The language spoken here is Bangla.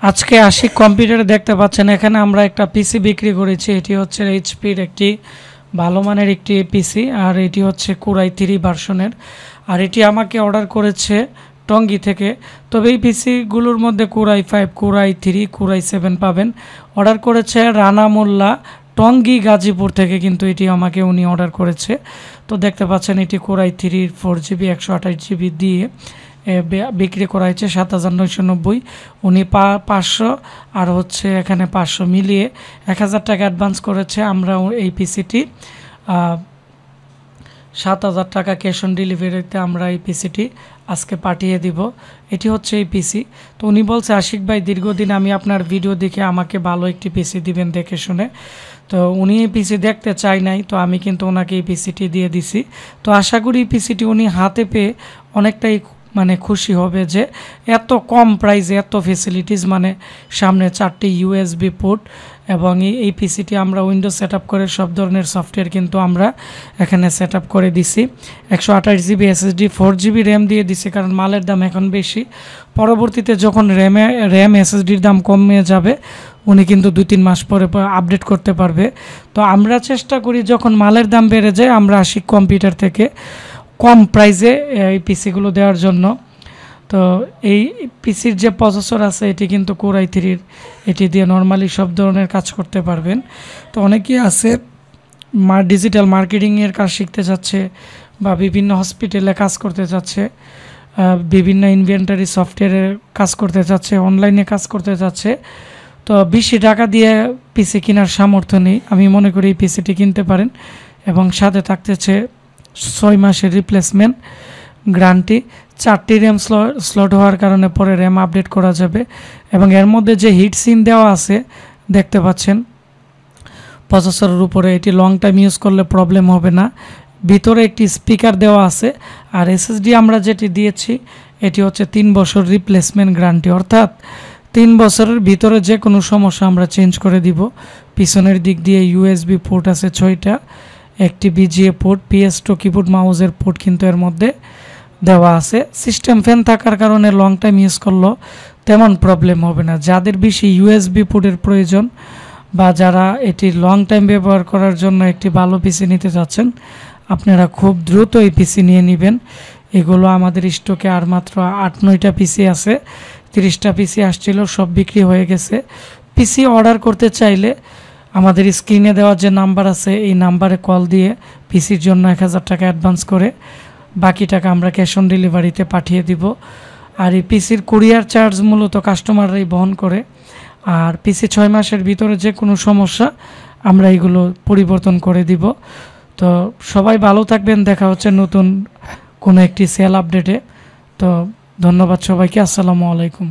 আজকে আশিক কম্পিউটারে দেখতে পাচ্ছেন এখানে আমরা একটা পিসি বিক্রি করেছি। এটি হচ্ছে এইচপির একটি ভালো মানের একটি পিসি, আর এটি হচ্ছে কোরাই 3 ভার্সনের। আর এটি আমাকে অর্ডার করেছে টঙ্গী থেকে। তবে এই পিসিগুলোর মধ্যে কোরাই 5, কোরাই 3, কোরাই 7 পাবেন। অর্ডার করেছে রানা মোল্লা, টঙ্গী গাজীপুর থেকে কিন্তু এটি আমাকে উনি অর্ডার করেছে। তো দেখতে পাচ্ছেন এটি কোরাই 3 4GB 128GB দিয়ে বিক্রি করা হয়েছে ৭,৯৯০। উনি 500 আর হচ্ছে এখানে 500 মিলিয়ে ১,০০০ টাকা অ্যাডভান্স করেছে। আমরা এই পিসিটি ৭,০০০ টাকা ক্যাশ অন ডেলিভারিতে আমরা এই পিসিটি আজকে পাঠিয়ে দিব। এটি হচ্ছে এই পিসি। তো উনি বলছে, আশিক ভাই দীর্ঘদিন আমি আপনার ভিডিও দেখে আমাকে ভালো একটি পিসি দিবেন দেখে শুনে। তো উনি এই পিসি দেখতে চাই নাই, তো আমি কিন্তু ওনাকে এই পিসিটি দিয়ে দিছি। তো আশা করি এই পিসিটি উনি হাতে পেয়ে অনেকটাই খুশি হবে যে এত কম প্রাইসে এত ফেসিলিটিস, সামনে 4টি ইউএসবি পোর্ট, এবং এই পিসিটি আমরা উইন্ডোজ সেট আপ করে সব ধরনের সফটওয়্যার কিন্তু আমরা এখানে সেট আপ করে দিছি। 128GB SSD 4GB র্যাম দিয়ে দিছি, কারণ মালের দাম এখন বেশি। পরবর্তীতে যখন র্যাম SSDর দাম কমে যাবে উনি কিন্তু 2-3 মাস পরে আপডেট করতে পারবে। তো আমরা চেষ্টা করি যখন মালের দাম বেড়ে যায় আমরা আশিক কম্পিউটার থেকে কম প্রাইসে এই পিসিগুলো দেওয়ার জন্য। তো এই পিসির যে প্রসেসর আছে এটি কিন্তু কোরাই 3, এটি দিয়ে নর্মালি সব ধরনের কাজ করতে পারবেন। তো অনেকেই আছে ডিজিটাল মার্কেটিংয়ের কাজ শিখতে যাচ্ছে, বা বিভিন্ন হসপিটালে কাজ করতে যাচ্ছে, বিভিন্ন ইনভেন্টারি সফটওয়্যারের কাজ করতে যাচ্ছে, অনলাইনে কাজ করতে যাচ্ছে। তো বেশি টাকা দিয়ে পিসি কেনার সামর্থ্য নেই। আমি মনে করি এই পিসিটি কিনতে পারেন, এবং সাথে থাকতেছে 6 মাসের রিপ্লেসমেন্ট গ্যারান্টি। 4টি র্যাম স্লট হওয়ার কারণে পরে র্যাম আপডেট করা যাবে। এবং এর মধ্যে যে হিট সিন দেওয়া আছে দেখতে পাচ্ছেন প্রসেসরের উপরে, এটি লং টাইম ইউজ করলে প্রবলেম হবে না। ভিতরে একটি স্পিকার দেওয়া আছে। আর এসএসডি আমরা যেটি দিয়েছি এটি হচ্ছে 3 বছর রিপ্লেসমেন্ট গ্যারান্টি, অর্থাৎ 3 বছরের ভিতরে যে কোনো সমস্যা আমরা চেঞ্জ করে দিব। পিছনের দিক দিয়ে ইউএসবি পোর্ট আছে 6টা, একটি বিজিএ পোর্ট, PS2 কিবোর্ড মাউসের পোর্ট কিন্তু এর মধ্যে দেওয়া আছে। সিস্টেম ফ্যান থাকার কারণে লং টাইম ইউজ করলেও তেমন প্রবলেম হবে না। যাদের বেশি ইউএসবি পোর্টের প্রয়োজন, বা যারা এটি লং টাইম ব্যবহার করার জন্য একটি ভালো পিসি নিতে চাচ্ছেন, আপনারা খুব দ্রুত এই পিসি নিয়ে নেবেন। এগুলো আমাদের স্টকে আর মাত্র 8-9টা পিসি আছে। 30টা পিসি আসছিল, সব বিক্রি হয়ে গেছে। পিসি অর্ডার করতে চাইলে আমাদের স্ক্রিনে দেওয়া যে নাম্বার আছে এই নাম্বারে কল দিয়ে পিসির জন্য 1,000 টাকা অ্যাডভান্স করে বাকি টাকা আমরা ক্যাশ অন ডেলিভারিতে পাঠিয়ে দিব। আর এই পিসির কুরিয়ার চার্জ মূলত কাস্টমাররাই বহন করে। আর পিসি 6 মাসের ভিতরে যে কোনো সমস্যা আমরা এগুলো পরিবর্তন করে দিব। তো সবাই ভালো থাকবেন, দেখা হচ্ছে নতুন কোনো একটি সেল আপডেটে। তো ধন্যবাদ সবাইকে, আসসালামু আলাইকুম।